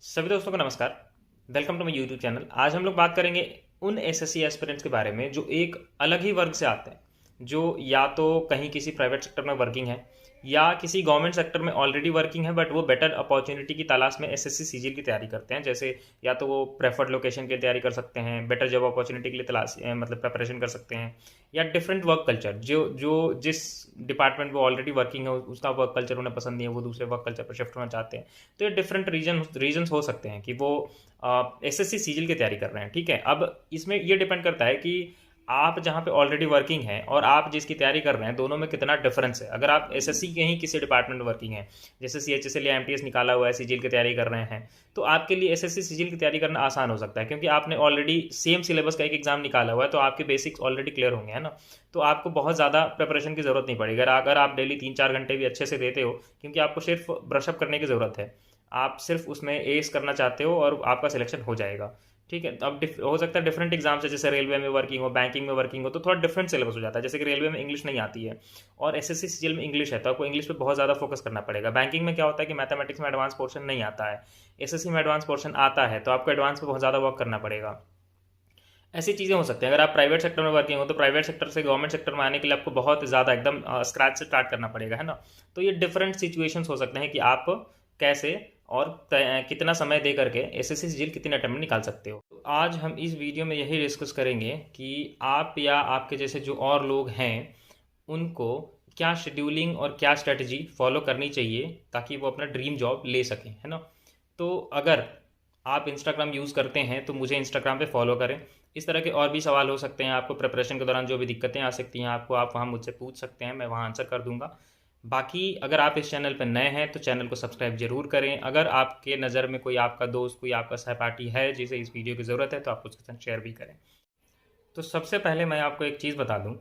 सभी दोस्तों को नमस्कार। Welcome to my YouTube channel. आज हम लोग बात करेंगे उन एसएससी एस्पिरेंट्स के बारे में जो एक अलग ही वर्ग से आते हैं, जो या तो कहीं किसी प्राइवेट सेक्टर में वर्किंग है या किसी गवर्नमेंट सेक्टर में ऑलरेडी वर्किंग है, बट वो बेटर अपॉर्चुनिटी की तलाश में एसएससी सीजीएल की तैयारी करते हैं। जैसे या तो वो प्रेफर्ड लोकेशन की तैयारी कर सकते हैं, बेटर जॉब अपॉर्चुनिटी के लिए तलाश मतलब प्रिपरेशन कर सकते हैं, या डिफरेंट वर्क कल्चर, जो जो जिस डिपार्टमेंट में ऑलरेडी वर्किंग है उसका वर्क कल्चर उन्हें पसंद नहीं है, वो दूसरे वर्क कल्चर पर शिफ्ट होना चाहते हैं। तो ये डिफरेंट रीजन्स हो सकते हैं कि वो एसएससी सीजीएल की तैयारी कर रहे हैं। ठीक है, अब इसमें ये डिपेंड करता है कि आप जहाँ पे ऑलरेडी वर्किंग हैं और आप जिसकी तैयारी कर रहे हैं, दोनों में कितना डिफरेंस है। अगर आप एसएससी के ही किसी डिपार्टमेंट में वर्किंग है, जैसे सीएचएसएल या एमटीएस निकाला हुआ है, सीजीएल की तैयारी कर रहे हैं, तो आपके लिए एसएससी सीजीएल की तैयारी करना आसान हो सकता है, क्योंकि आपने ऑलरेडी सेम सिलेबस का एक एग्जाम निकाला हुआ है, तो आपके बेसिक्स ऑलरेडी क्लियर होंगे, है ना। तो आपको बहुत ज़्यादा प्रिपरेशन की ज़रूरत नहीं पड़ेगी। अगर आप डेली 3-4 घंटे भी अच्छे से देते हो, क्योंकि आपको सिर्फ ब्रशअप करने की ज़रूरत है, आप सिर्फ उसमें एस करना चाहते हो और आपका सिलेक्शन हो जाएगा। ठीक है, अब हो सकता है डिफरेंट एग्जाम्स है, जैसे रेलवे में वर्किंग हो, बैंकिंग में वर्किंग हो, तो थोड़ा डिफरेंट सिलेबस हो जाता है। जैसे कि रेलवे में इंग्लिश नहीं आती है और एसएससी सीजीएल में इंग्लिश है, तो आपको इंग्लिश पे बहुत ज़्यादा फोकस करना पड़ेगा। बैंकिंग में क्या होता है कि मैथमेटिक्स में एडवांस पोर्शन नहीं आता है, एसएससी में एडवांस पोर्शन आता है, तो आपको एडवांस पे बहुत ज़्यादा वर्क करना पड़ेगा। ऐसी चीज़ें हो सकती हैं। अगर आप प्राइवेट सेक्टर में वर्किंग हो, तो प्राइवेट सेक्टर से गवर्नमेंट सेक्टर में आने के लिए आपको बहुत ज़्यादा एकदम स्क्रैच से स्टार्ट करना पड़ेगा, है ना। तो ये डिफरेंट सिचुएशंस हो सकते हैं कि आप कैसे और कितना समय दे करके एसएससी सीजीएल कितने अटेम्प्ट निकाल सकते हो। तो आज हम इस वीडियो में यही डिस्कस करेंगे कि आप या आपके जैसे जो और लोग हैं, उनको क्या शेड्यूलिंग और क्या स्ट्रेटजी फॉलो करनी चाहिए ताकि वो अपना ड्रीम जॉब ले सकें, है ना। तो अगर आप इंस्टाग्राम यूज़ करते हैं तो मुझे इंस्टाग्राम पे फॉलो करें। इस तरह के और भी सवाल हो सकते हैं आपको प्रिपरेशन के दौरान, जो भी दिक्कतें आ सकती हैं आपको, आप वहाँ मुझसे पूछ सकते हैं, मैं वहाँ आंसर कर दूंगा। बाकी अगर आप इस चैनल पर नए हैं तो चैनल को सब्सक्राइब जरूर करें। अगर आपके नज़र में कोई आपका दोस्त, कोई आपका सहपाठी है जिसे इस वीडियो की ज़रूरत है, तो आप उसके साथ शेयर भी करें। तो सबसे पहले मैं आपको एक चीज़ बता दूं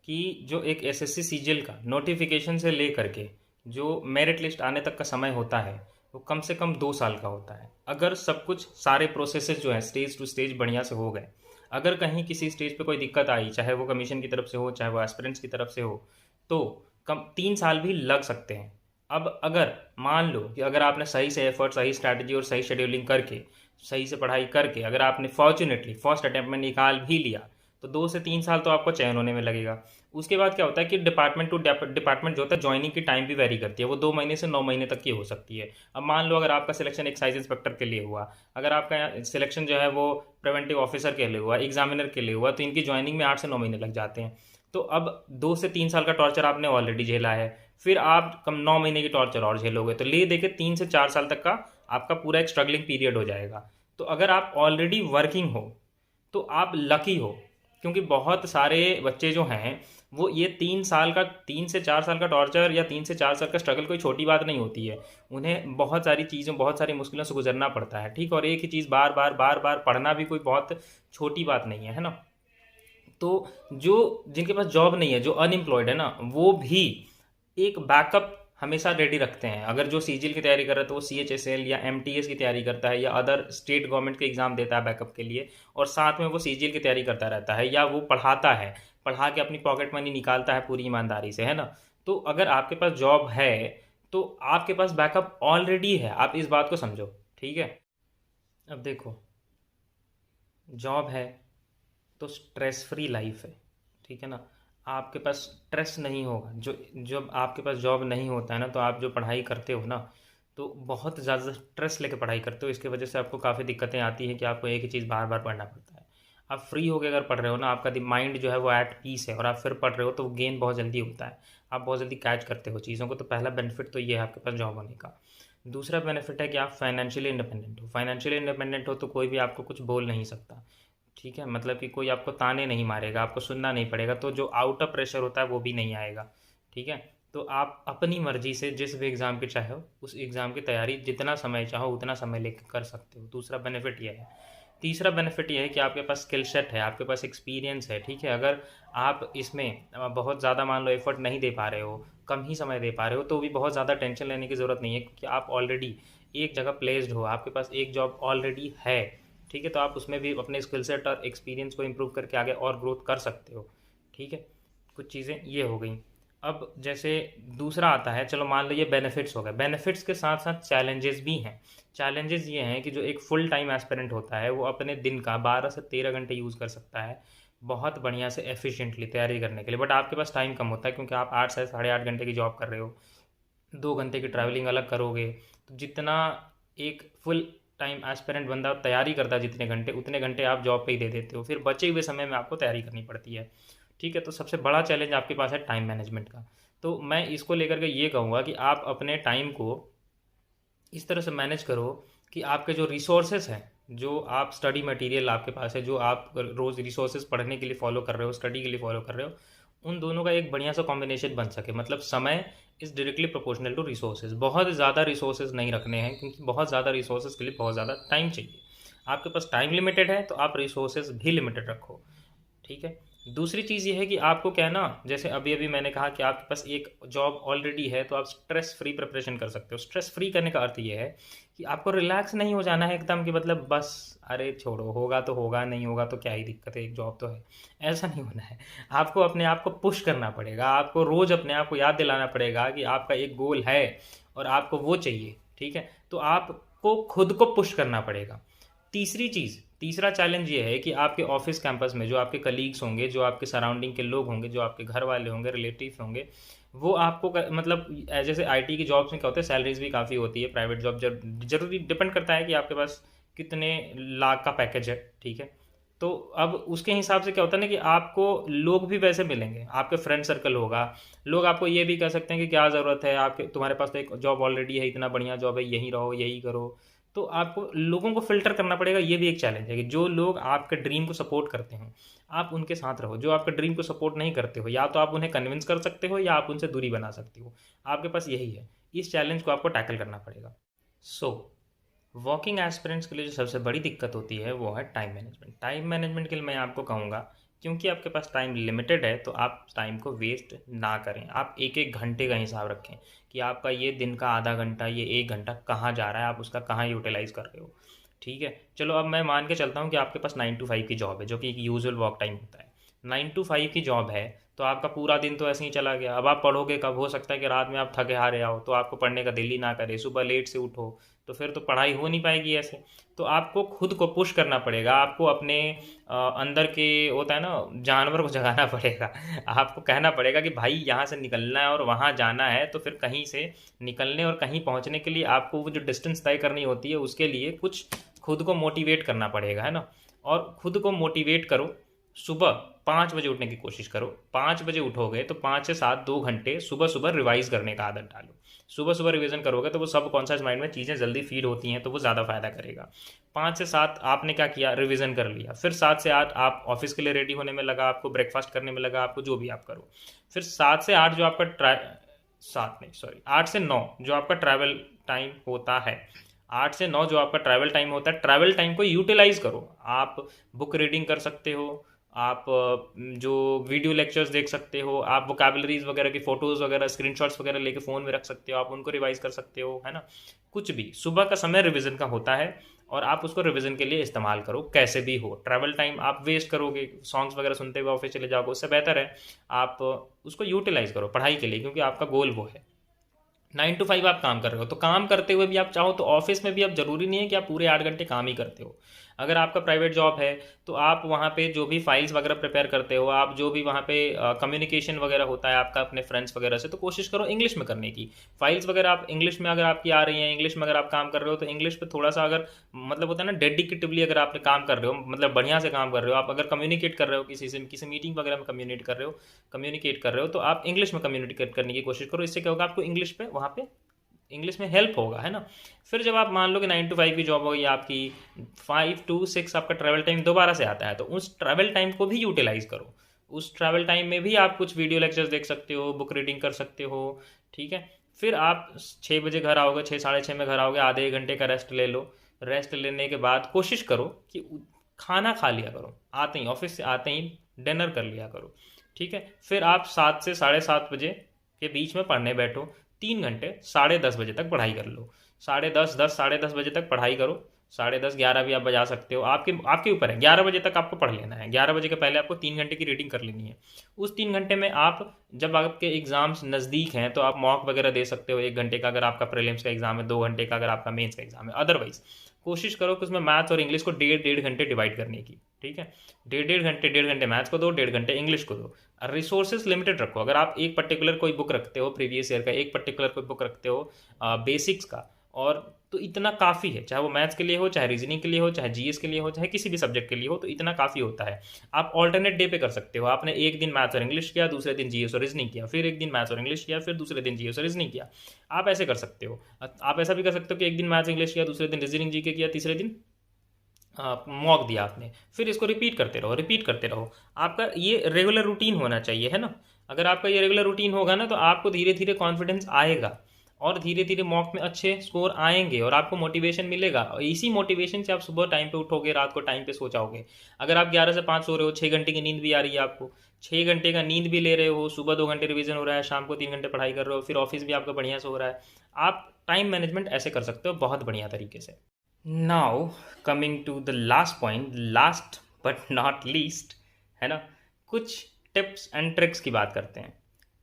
कि जो एक एसएससी सीजीएल का नोटिफिकेशन से ले करके जो मेरिट लिस्ट आने तक का समय होता है, वो कम से कम 2 साल का होता है। अगर सब कुछ सारे प्रोसेसेस जो है स्टेज टू स्टेज बढ़िया से हो गए, अगर कहीं किसी स्टेज पे कोई दिक्कत आई, चाहे वो कमीशन की तरफ से हो, चाहे वो एस्पिरेंट्स की तरफ से हो, तो कम 3 साल भी लग सकते हैं। अब अगर मान लो कि अगर आपने सही से एफर्ट, सही स्ट्रैटेजी और सही शेड्यूलिंग करके, सही से पढ़ाई करके, अगर आपने फॉर्चुनेटली फर्स्ट अटैम्प्ट में निकाल भी लिया, तो 2 से 3 साल तो आपको चयन होने में लगेगा। उसके बाद क्या होता है कि डिपार्टमेंट टू डिपार्टमेंट जो होता है, ज्वाइनिंग की टाइम भी वेरी करती है, वो 2 महीने से 9 महीने तक की हो सकती है। अब मान लो अगर आपका सिलेक्शन एक्साइज इंस्पेक्टर के लिए हुआ, अगर आपका सिलेक्शन जो है वो प्रिवेंटिव ऑफिसर के लिए हुआ, एग्जामिनर के लिए हुआ, तो इनकी ज्वाइनिंग में 8 से 9 महीने लग जाते हैं। तो अब 2 से 3 साल का टॉर्चर आपने ऑलरेडी झेला है, फिर आप कम 9 महीने की टॉर्चर और झेलोगे, तो ले देके 3 से 4 साल तक का आपका पूरा एक स्ट्रगलिंग पीरियड हो जाएगा। तो अगर आप ऑलरेडी वर्किंग हो तो आप लकी हो, क्योंकि बहुत सारे बच्चे जो हैं वो ये 3 साल का, 3 से 4 साल का टॉर्चर या 3 से 4 साल का स्ट्रगल कोई छोटी बात नहीं होती है। उन्हें बहुत सारी चीज़ों, बहुत सारी मुश्किलों से गुजरना पड़ता है। ठीक, और एक ही चीज़ बार बार बार बार पढ़ना भी कोई बहुत छोटी बात नहीं है, है ना। तो जो जिनके पास जॉब नहीं है, जो अनएम्प्लॉयड है ना, वो भी एक बैकअप हमेशा रेडी रखते हैं। अगर जो सीजीएल की तैयारी कर रहा है तो वो सीएचएसएल या एमटीएस की तैयारी करता है या अदर स्टेट गवर्नमेंट के एग्जाम देता है बैकअप के लिए, और साथ में वो सीजीएल की तैयारी करता रहता है, या वो पढ़ाता है, पढ़ा के अपनी पॉकेट मनी निकालता है पूरी ईमानदारी से, है ना। तो अगर आपके पास जॉब है तो आपके पास बैकअप ऑलरेडी है, आप इस बात को समझो। ठीक है, अब देखो, जॉब है तो स्ट्रेस फ्री लाइफ है, ठीक है ना। आपके पास स्ट्रेस नहीं होगा। जो जब आपके पास जॉब नहीं होता है ना, तो आप जो पढ़ाई करते हो ना, तो बहुत ज़्यादा स्ट्रेस लेके पढ़ाई करते हो। इसकी वजह से आपको काफ़ी दिक्कतें आती हैं कि आपको एक ही चीज़ बार बार पढ़ना पड़ता है। आप फ्री होकर अगर पढ़ रहे हो ना, आपका माइंड जो है वो एट पीस है, और आप फिर पढ़ रहे हो तो गेन बहुत जल्दी होता है, आप बहुत जल्दी कैच करते हो चीज़ों को। तो पहला बेनिफिट तो ये है आपके पास जॉब होने का। दूसरा बेनिफिट है कि आप फाइनेंशियली इंडिपेंडेंट हो। फाइनेंशियली इंडिपेंडेंट हो तो कोई भी आपको कुछ बोल नहीं सकता। ठीक है, मतलब कि कोई आपको ताने नहीं मारेगा, आपको सुनना नहीं पड़ेगा, तो जो आउटर प्रेशर होता है वो भी नहीं आएगा। ठीक है, तो आप अपनी मर्जी से जिस भी एग्ज़ाम की चाहो उस एग्ज़ाम की तैयारी जितना समय चाहो उतना समय लेकर कर सकते हो। दूसरा बेनिफिट ये है। तीसरा बेनिफिट ये है कि आपके पास स्किल सेट है, आपके पास एक्सपीरियंस है। ठीक है, अगर आप इसमें बहुत ज़्यादा मान लो एफर्ट नहीं दे पा रहे हो, कम ही समय दे पा रहे हो, तो भी बहुत ज़्यादा टेंशन लेने की ज़रूरत नहीं है, क्योंकि आप ऑलरेडी एक जगह प्लेस्ड हो, आपके पास एक जॉब ऑलरेडी है। ठीक है, तो आप उसमें भी अपने स्किल सेट और एक्सपीरियंस को इम्प्रूव करके आगे और ग्रोथ कर सकते हो। ठीक है, कुछ चीज़ें ये हो गई। अब जैसे दूसरा आता है, चलो मान लो ये बेनिफिट्स हो गए, बेनिफिट्स के साथ साथ चैलेंजेस भी हैं। चैलेंजेस ये हैं कि जो एक फुल टाइम एस्पिरेंट होता है वो अपने दिन का 12 से 13 घंटे यूज़ कर सकता है बहुत बढ़िया से एफिशिएंटली तैयारी करने के लिए, बट आपके पास टाइम कम होता है क्योंकि आप 8 से 8.5 घंटे की जॉब कर रहे हो, 2 घंटे की ट्रैवलिंग अलग करोगे, तो जितना एक फुल टाइम एस्पिरेंट बंदा तैयारी करता है जितने घंटे, उतने घंटे आप जॉब पे ही दे देते हो, फिर बचे हुए समय में आपको तैयारी करनी पड़ती है। ठीक है, तो सबसे बड़ा चैलेंज आपके पास है टाइम मैनेजमेंट का। तो मैं इसको लेकर के ये कहूँगा कि आप अपने टाइम को इस तरह से मैनेज करो कि आपके जो रिसोर्सेस हैं, जो आप स्टडी मटेरियल आपके पास है, जो आप रोज़ रिसोर्सेज पढ़ने के लिए फॉलो कर रहे हो, स्टडी के लिए फॉलो कर रहे हो, उन दोनों का एक बढ़िया सा कॉम्बिनेशन बन सके। मतलब समय is directly proportional to resources. बहुत ज़्यादा रिसोर्सेज नहीं रखने हैं क्योंकि बहुत ज़्यादा रिसोर्सेज के लिए बहुत ज़्यादा टाइम चाहिए। आपके पास टाइम लिमिटेड है तो आप रिसोर्सेज भी लिमिटेड रखो। ठीक है। दूसरी चीज़ ये है कि आपको क्या है ना, जैसे अभी अभी मैंने कहा कि आपके पास एक जॉब ऑलरेडी है तो आप स्ट्रेस फ्री प्रिपरेशन कर सकते हो। स्ट्रेस फ्री करने का अर्थ ये है कि आपको रिलैक्स नहीं हो जाना है एकदम, कि मतलब बस अरे छोड़ो, होगा तो होगा, नहीं होगा तो क्या ही दिक्कत है, एक जॉब तो है, ऐसा नहीं होना है। आपको अपने आप को पुश करना पड़ेगा, आपको रोज़ अपने आप को याद दिलाना पड़ेगा कि आपका एक गोल है और आपको वो चाहिए। ठीक है, तो आपको खुद को पुश करना पड़ेगा। तीसरा चैलेंज ये है कि आपके ऑफिस कैंपस में जो आपके कलीग्स होंगे, जो आपके सराउंडिंग के लोग होंगे, जो आपके घर वाले होंगे, रिलेटिव होंगे, वो आपको मतलब जैसे आईटी की जॉब्स में क्या होता है, सैलरीज भी काफ़ी होती है। प्राइवेट जॉब जरूरी डिपेंड करता है कि आपके पास कितने लाख का पैकेज है। ठीक है, तो अब उसके हिसाब से क्या होता है ना कि आपको लोग भी वैसे मिलेंगे, आपके फ्रेंड सर्कल होगा, लोग आपको ये भी कह सकते हैं कि क्या ज़रूरत है आपके, तुम्हारे पास तो एक जॉब ऑलरेडी है, इतना बढ़िया जॉब है, यहीं रहो, यही करो। तो आपको लोगों को फ़िल्टर करना पड़ेगा। ये भी एक चैलेंज है कि जो लोग आपके ड्रीम को सपोर्ट करते हैं आप उनके साथ रहो, जो आपके ड्रीम को सपोर्ट नहीं करते हो या तो आप उन्हें कन्विंस कर सकते हो या आप उनसे दूरी बना सकते हो। आपके पास यही है, इस चैलेंज को आपको टैकल करना पड़ेगा। सो वर्किंग एस्पिरेंट्स के लिए जो सबसे बड़ी दिक्कत होती है वो है टाइम मैनेजमेंट। टाइम मैनेजमेंट के लिए मैं आपको कहूँगा, क्योंकि आपके पास टाइम लिमिटेड है तो आप टाइम को वेस्ट ना करें। आप एक एक घंटे का हिसाब रखें कि आपका ये दिन का आधा घंटा, ये 1 घंटा कहाँ जा रहा है, आप उसका कहाँ यूटिलाइज़ कर रहे हो। ठीक है, चलो अब मैं मान के चलता हूँ कि आपके पास 9 to 5 की जॉब है, जो कि एक यूजुअल वर्क टाइम होता है। 9 to 5 की जॉब है तो आपका पूरा दिन तो ऐसे ही चला गया। अब आप पढ़ोगे कब? हो सकता है कि रात में आप थके हारे आओ तो आपको पढ़ने का दिल ही ना करे, सुबह लेट से उठो, तो फिर तो पढ़ाई हो नहीं पाएगी ऐसे। तो आपको खुद को पुश करना पड़ेगा, आपको अपने अंदर के होता है ना जानवर को जगाना पड़ेगा। आपको कहना पड़ेगा कि भाई यहाँ से निकलना है और वहाँ जाना है, तो फिर कहीं से निकलने और कहीं पहुँचने के लिए आपको वो जो डिस्टेंस तय करनी होती है उसके लिए कुछ खुद को मोटिवेट करना पड़ेगा, है ना। और खुद को मोटिवेट करो, सुबह 5 बजे उठने की कोशिश करो। 5 बजे उठोगे तो 5 से 7 2 घंटे सुबह सुबह रिवाइज करने का आदत डालो। सुबह सुबह रिवीजन करोगे तो वो सब कॉन्शियस माइंड में चीज़ें जल्दी फीड होती हैं तो वो ज़्यादा फायदा करेगा। 5 से 7 आपने क्या किया, रिवीजन कर लिया। फिर 7 से 8 आप ऑफिस के लिए रेडी होने में लगा, आपको ब्रेकफास्ट करने में लगा, आपको जो भी आप करो। फिर 7 से 8 जो आपका 8 से 9 जो आपका ट्रैवल टाइम होता है, 8 से 9 जो आपका ट्रैवल टाइम होता है, ट्रैवल टाइम को यूटिलाइज करो। आप बुक रीडिंग कर सकते हो, आप जो वीडियो लेक्चर्स देख सकते हो, आप वोकैबलरीज वगैरह की फ़ोटोज़ वगैरह स्क्रीनशॉट्स वगैरह लेके फ़ोन में रख सकते हो, आप उनको रिवाइज कर सकते हो, है ना। कुछ भी सुबह का समय रिवीजन का होता है और आप उसको रिवीजन के लिए इस्तेमाल करो कैसे भी हो। ट्रैवल टाइम आप वेस्ट करोगे सॉन्ग्स वगैरह सुनते हुए ऑफिस चले जाओगे, उससे बेहतर है आप उसको यूटिलाइज करो पढ़ाई के लिए, क्योंकि आपका गोल वो है। 9 to 5 आप काम कर रहे हो तो काम करते हुए भी आप चाहो तो ऑफिस में भी, अब जरूरी नहीं है कि आप पूरे 8 घंटे काम ही करते हो। अगर आपका प्राइवेट जॉब है तो आप वहाँ पे जो भी फाइल्स वगैरह प्रिपेयर करते हो, आप जो भी वहाँ पे कम्युनिकेशन वगैरह होता है आपका अपने फ्रेंड्स वगैरह से, तो कोशिश करो इंग्लिश में करने की। फाइल्स वगैरह आप इंग्लिश में अगर आपकी आ रही हैं, इंग्लिश में अगर आप काम कर रहे हो तो इंग्लिश पे थोड़ा सा अगर मतलब होता है ना डेडिकेटिवली अगर आप काम कर रहे हो, मतलब बढ़िया से काम कर रहे हो, आप अगर कम्युनिकेट कर रहे हो किसी से, किसी मीटिंग वगैरह में कम्युनिकेट कर रहे हो तो आप इंग्लिश में कम्युनिकेट करने की कोशिश करो। इससे क्या होगा, आपको इंग्लिश पे वहाँ पे इंग्लिश में हेल्प होगा, है ना। फिर जब आप मान लो कि 9 to 5 की जॉब होगी आपकी, 5 to 6 आपका ट्रैवल टाइम दोबारा से आता है, तो उस ट्रैवल टाइम को भी यूटिलाइज करो। उस ट्रैवल टाइम में भी आप कुछ वीडियो लेक्चर्स देख सकते हो, बुक रीडिंग कर सकते हो। ठीक है, फिर आप 6 बजे घर आओगे, 6 साढ़े 6 में घर आओगे, आधे 1 घंटे का रेस्ट ले लो। रेस्ट लेने के बाद कोशिश करो कि खाना खा लिया करो, आते ही ऑफिस से आते ही डिनर कर लिया करो। ठीक है, फिर आप 7 से 7:30 बजे के बीच में पढ़ने बैठो, 3 घंटे 10:30 बजे तक पढ़ाई कर लो। 10:30 10 10:30 बजे तक पढ़ाई करो, 10:30 11 भी आप बजा सकते हो, आपके आपके ऊपर है। 11 बजे तक आपको पढ़ लेना है, 11 बजे के पहले आपको 3 घंटे की रीडिंग कर लेनी है। उस 3 घंटे में आप, जब आपके एग्ज़ाम्स नज़दीक हैं तो आप मॉक वगैरह दे सकते हो 1 घंटे का, अगर आपका प्रीलिम्स का एग्ज़ाम है, 2 घंटे का अगर आपका मेंस का एग्ज़ाम है। अदरवाइज कोशिश करो कि उसमें मैथ्स और इंग्लिश को 1.5 घंटे डिवाइड करने की, ठीक है। 1.5 घंटे मैथ्स को दो, 1.5 घंटे इंग्लिश को दो। रिसोर्सेज लिमिटेड रखो। अगर आप एक पर्टिकुलर कोई बुक रखते हो प्रीवियस ईयर का, एक पर्टिकुलर कोई बुक रखते हो बेसिक्स का, और तो इतना काफ़ी है, चाहे वो मैथ्स के लिए हो, चाहे रीजनिंग के लिए हो, चाहे जीएस के लिए हो, चाहे किसी भी सब्जेक्ट के लिए हो, तो इतना काफ़ी होता है। आप ऑल्टरनेट डे पे कर सकते हो। आपने एक दिन मैथ्स और इंग्लिश किया, दूसरे दिन जीएस और रीजनिंग किया, फिर एक दिन मैथ्स और इंग्लिश किया, फिर दूसरे दिन जीएस और रीजनिंग किया। आप ऐसे कर सकते हो। आप ऐसा भी कर सकते हो कि एक दिन मैथ्स इंग्लिश किया, दूसरे दिन रीजनिंग जीके किया, तीसरे दिन मॉक दिया आपने, फिर इसको रिपीट करते रहो, रिपीट करते रहो। आपका ये रेगुलर रूटीन होना चाहिए, है ना। अगर आपका ये रेगुलर रूटीन होगा ना, तो आपको धीरे धीरे कॉन्फिडेंस आएगा और धीरे धीरे मॉक में अच्छे स्कोर आएंगे और आपको मोटिवेशन मिलेगा। और इसी मोटिवेशन से आप सुबह टाइम पे उठोगे, रात को टाइम पे सो जाओगे। अगर आप 11 से 5 सो रहे हो, 6 घंटे की नींद भी आ रही है आपको, 6 घंटे का नींद भी ले रहे हो, सुबह 2 घंटे रिवीजन हो रहा है, शाम को 3 घंटे पढ़ाई कर रहे हो, फिर ऑफिस भी आपका बढ़िया से हो रहा है। आप टाइम मैनेजमेंट ऐसे कर सकते हो बहुत बढ़िया तरीके से। Now coming to the last point, last but not least, है ना, कुछ टिप्स एंड ट्रिक्स की बात करते हैं।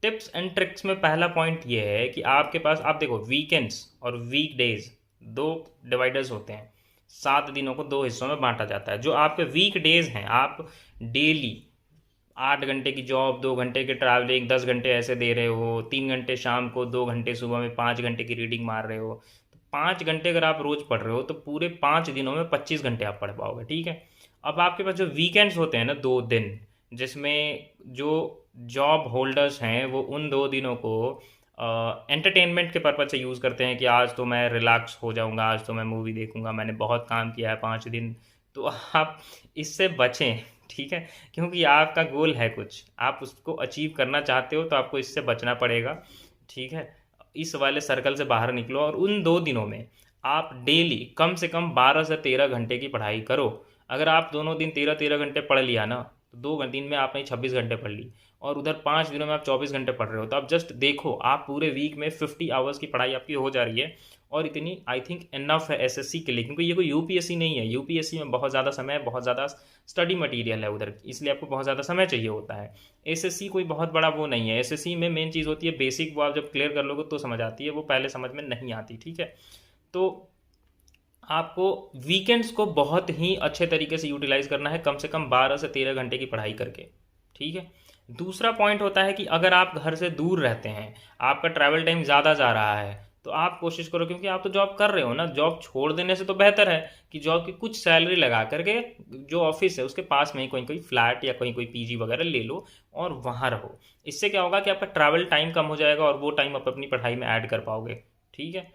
टिप्स एंड ट्रिक्स में पहला पॉइंट ये है कि आपके पास, आप देखो, वीकेंड्स और वीकडेज दो डिवाइडर्स होते हैं। 7 दिनों को 2 हिस्सों में बांटा जाता है। जो आपके वीक डेज हैं, आप डेली 8 घंटे की जॉब, 2 घंटे की ट्रैवलिंग, 10 घंटे ऐसे दे रहे हो, 3 घंटे शाम को, 2 घंटे सुबह में, 5 घंटे की रीडिंग मार रहे हो, तो 5 घंटे अगर आप रोज पढ़ रहे हो तो पूरे 5 दिनों में 25 घंटे आप पढ़ पाओगे, ठीक है। अब आपके पास जो वीकेंड्स होते हैं ना, 2 दिन, जिसमें जो जॉब होल्डर्स हैं वो उन 2 दिनों को एंटरटेनमेंट के पर्पज से यूज़ करते हैं कि आज तो मैं रिलैक्स हो जाऊंगा, आज तो मैं मूवी देखूंगा, मैंने बहुत काम किया है 5 दिन। तो आप इससे बचें, ठीक है, क्योंकि आपका गोल है कुछ, आप उसको अचीव करना चाहते हो, तो आपको इससे बचना पड़ेगा, ठीक है। इस वाले सर्कल से बाहर निकलो और उन 2 दिनों में आप डेली कम से कम 12 से 13 घंटे की पढ़ाई करो। अगर आप दोनों दिन 13-13 घंटे पढ़ लिया ना, तो 2 दिन में आपने 26 घंटे पढ़ ली, और उधर 5 दिनों में आप 24 घंटे पढ़ रहे हो, तो आप जस्ट देखो, आप पूरे वीक में 50 आवर्स की पढ़ाई आपकी हो जा रही है। और इतनी आई थिंक इनफ है एसएससी के लिए, क्योंकि ये कोई यूपीएससी नहीं है। यूपीएससी में बहुत ज़्यादा समय, बहुत ज़्यादा स्टडी मटेरियल है उधर, इसलिए आपको बहुत ज़्यादा समय चाहिए होता है। एसएससी कोई बहुत बड़ा वो नहीं है। एसएससी में मेन चीज़ होती है बेसिक, वो आप जब क्लियर कर लोगे तो समझ आती है, वो पहले समझ में नहीं आती, ठीक है। तो आपको वीकेंड्स को बहुत ही अच्छे तरीके से यूटिलाइज करना है, कम से कम 12 से 13 घंटे की पढ़ाई करके, ठीक है। दूसरा पॉइंट होता है कि अगर आप घर से दूर रहते हैं, आपका ट्रैवल टाइम ज़्यादा जा रहा है, तो आप कोशिश करो, क्योंकि आप तो जॉब कर रहे हो ना, जॉब छोड़ देने से तो बेहतर है कि जॉब की कुछ सैलरी लगा करके जो ऑफिस है उसके पास में ही कोई कोई फ्लैट या कोई कोई पीजी वगैरह ले लो और वहाँ रहो। इससे क्या होगा कि आपका ट्रैवल टाइम कम हो जाएगा और वो टाइम आप अपनी पढ़ाई में ऐड कर पाओगे, ठीक है।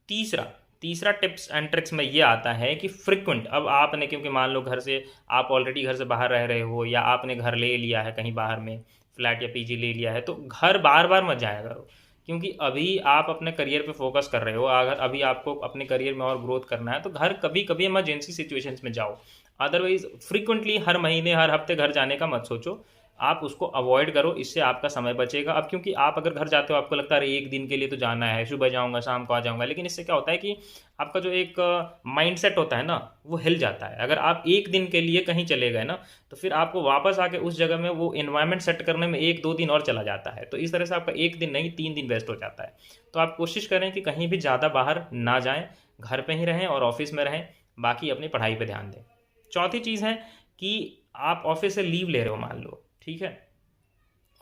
तीसरा तीसरा टिप्स एंड ट्रिक्स में ये आता है कि फ्रिक्वेंट, अब आपने, क्योंकि मान लो घर से, आप ऑलरेडी घर से बाहर रह रहे हो, या आपने घर ले लिया है कहीं बाहर में, फ्लैट या पीजी ले लिया है, तो घर बार बार मत जाया करो, क्योंकि अभी आप अपने करियर पे फोकस कर रहे हो। अगर अभी आपको अपने करियर में और ग्रोथ करना है, तो घर कभी कभी इमरजेंसी सिचुएशंस में जाओ। अदरवाइज फ्रिक्वेंटली हर महीने, हर हफ्ते घर जाने का मत सोचो, आप उसको अवॉइड करो, इससे आपका समय बचेगा। अब क्योंकि आप अगर घर जाते हो, आपको लगता है अरे एक दिन के लिए तो जाना है, सुबह जाऊंगा शाम को आ जाऊंगा, लेकिन इससे क्या होता है कि आपका जो एक माइंड सेट होता है ना, वो हिल जाता है। अगर आप एक दिन के लिए कहीं चले गए ना, तो फिर आपको वापस आके उस जगह में वो इन्वायरमेंट सेट करने में 1-2 दिन और चला जाता है। तो इस तरह से आपका एक दिन नहीं, 3 दिन वेस्ट हो जाता है। तो आप कोशिश करें कि कहीं भी ज़्यादा बाहर ना जाएं, घर पे ही रहें और ऑफिस में रहें, बाकी अपनी पढ़ाई पे ध्यान दें। चौथी चीज़ है कि आप ऑफिस से लीव ले रहे हो, मान लो, ठीक है,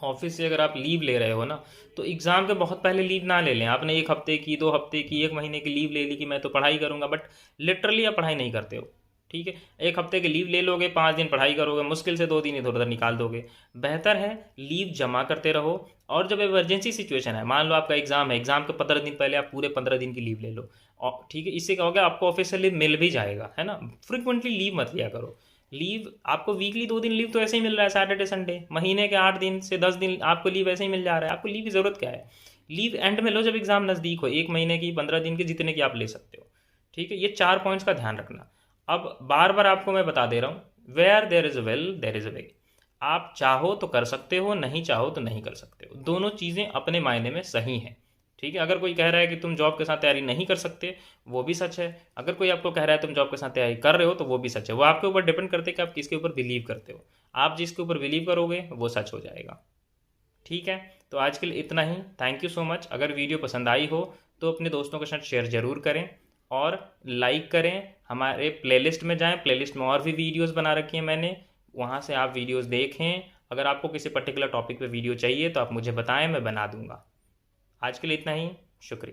ऑफिस से अगर आप लीव ले रहे हो ना, तो एग्ज़ाम के बहुत पहले लीव ना ले लें। आपने 1 हफ्ते की, 2 हफ्ते की, 1 महीने की लीव ले ली कि मैं तो पढ़ाई करूंगा, बट लिटरली आप पढ़ाई नहीं करते हो, ठीक है। 1 हफ्ते की लीव ले लोगे, 5 दिन पढ़ाई करोगे, मुश्किल से 2 दिन इधर उधर निकाल दोगे। बेहतर है लीव जमा करते रहो, और जब इमरजेंसी सिचुएशन है, मान लो आपका एग्जाम है, एग्जाम के 15 दिन पहले आप पूरे 15 दिन की लीव ले लो, और ठीक है, इससे क्या होगा, आपको ऑफिस से लीव मिल भी जाएगा, है ना। फ्रिक्वेंटली लीव मत लिया करो। लीव आपको वीकली 2 दिन लीव तो ऐसे ही मिल रहा है, सैटरडे संडे, महीने के 8 दिन से 10 दिन आपको लीव ऐसे ही मिल जा रहा है। आपको लीव की ज़रूरत क्या है? लीव एंड में लो, जब एग्जाम नज़दीक हो, 1 महीने की, 15 दिन की, जितने की आप ले सकते हो, ठीक है। ये 4 पॉइंट्स का ध्यान रखना। अब बार बार आपको मैं बता दे रहा हूँ, where there is a will there is a way. आप चाहो तो कर सकते हो, नहीं चाहो तो नहीं कर सकते हो। दोनों चीज़ें अपने मायने में सही हैं, ठीक है। अगर कोई कह रहा है कि तुम जॉब के साथ तैयारी नहीं कर सकते, वो भी सच है। अगर कोई आपको कह रहा है तुम जॉब के साथ तैयारी कर रहे हो, तो वो भी सच है। वो आपके ऊपर डिपेंड करते हैं कि आप किसके ऊपर बिलीव करते हो। आप जिसके ऊपर बिलीव करोगे वो सच हो जाएगा। ठीक है। तो आज के लिए इतना ही। Thank you so much. अगर वीडियो पसंद आई हो तो अपने दोस्तों के साथ शेयर ज़रूर करें और लाइक करें। हमारे प्लेलिस्ट में जाएं, प्लेलिस्ट में और भी वीडियोस बना रखी हैं मैंने, वहाँ से आप वीडियोस देखें। अगर आपको किसी पर्टिकुलर टॉपिक पे वीडियो चाहिए तो आप मुझे बताएं, मैं बना दूंगा। आज के लिए इतना ही। शुक्रिया।